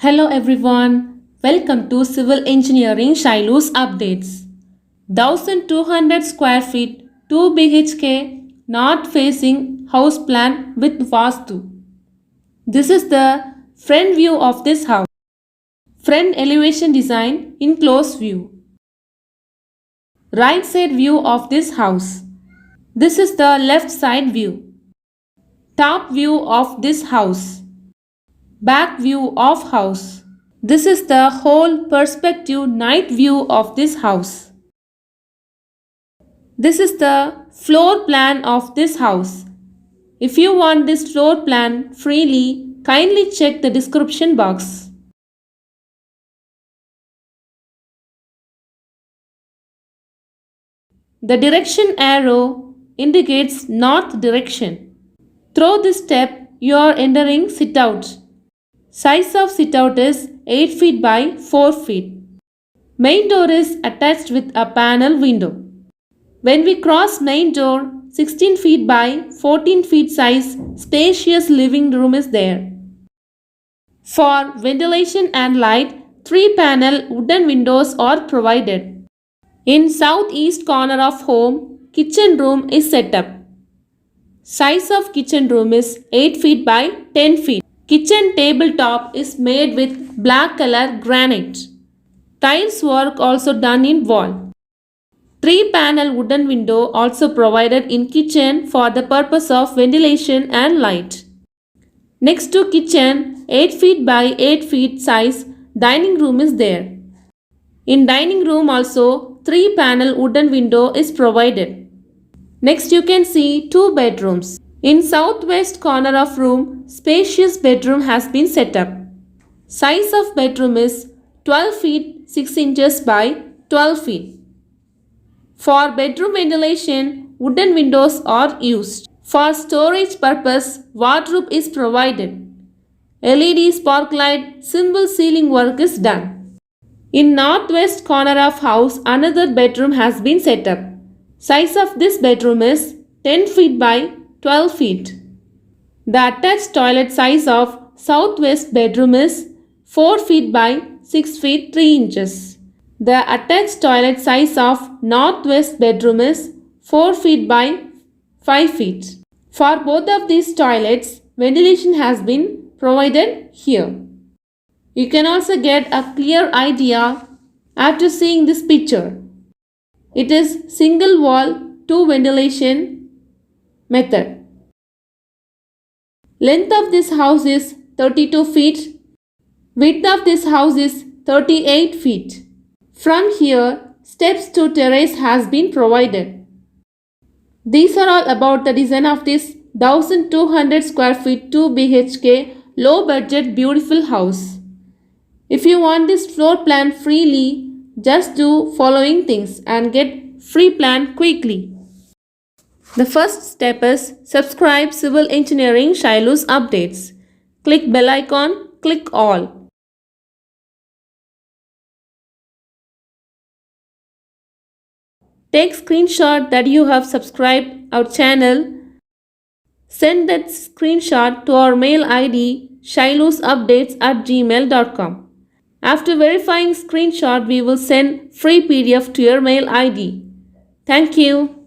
Hello everyone, welcome to Civil Engineering Shiloh's updates. 1200 square feet, 2 BHK, north facing house plan with Vastu. This is the front view of this house. Front elevation design in close view. Right side view of this house. This is the left side view. Top view of this house. Back view of house. This is the whole perspective night view of this house. This is the floor plan of this house. If you want this floor plan freely, kindly check the description box. The direction arrow indicates north direction. Through this step, you are entering Sitout. Size of Sitout is 8 feet by 4 feet. Main door is attached with a panel window. When we cross main door, 16 feet by 14 feet size spacious living room is there. For ventilation and light, 3 panel wooden windows are provided. In southeast corner of home, kitchen room is set up. Size of kitchen room is 8 feet by 10 feet. Kitchen tabletop is made with black color granite. Tiles work also done in wall. 3 panel wooden window also provided in kitchen for the purpose of ventilation and light. Next to kitchen, 8 feet by 8 feet size dining room is there. In dining room also 3 panel wooden window is provided. Next you can see 2 bedrooms. In southwest corner of room, spacious bedroom has been set up. Size of bedroom is 12 feet 6 inches by 12 feet. For bedroom ventilation, wooden windows are used. For storage purpose, wardrobe is provided. LED spark light, symbol ceiling work is done. In northwest corner of house, another bedroom has been set up. Size of this bedroom is 10 feet by 12 feet. The attached toilet size of southwest bedroom is 4 feet by 6 feet 3 inches. The attached toilet size of northwest bedroom is 4 feet by 5 feet. For both of these toilets, ventilation has been provided here. You can also get a clear idea after seeing this picture. It is single wall 2 ventilation method. Length of this house is 32 feet. Width of this house is 38 feet. From here, steps to terrace has been provided. These are all about the design of this 1200 square feet 2 BHK low budget beautiful house. If you want this floor plan freely, just do following things and get free plan quickly. The first step is subscribe Civil Engineering Shiloh's updates. Click bell icon, click all. Take screenshot that you have subscribed our channel. Send that screenshot to our mail ID shilohsupdates@gmail.com. After verifying screenshot, we will send free PDF to your mail ID. Thank you.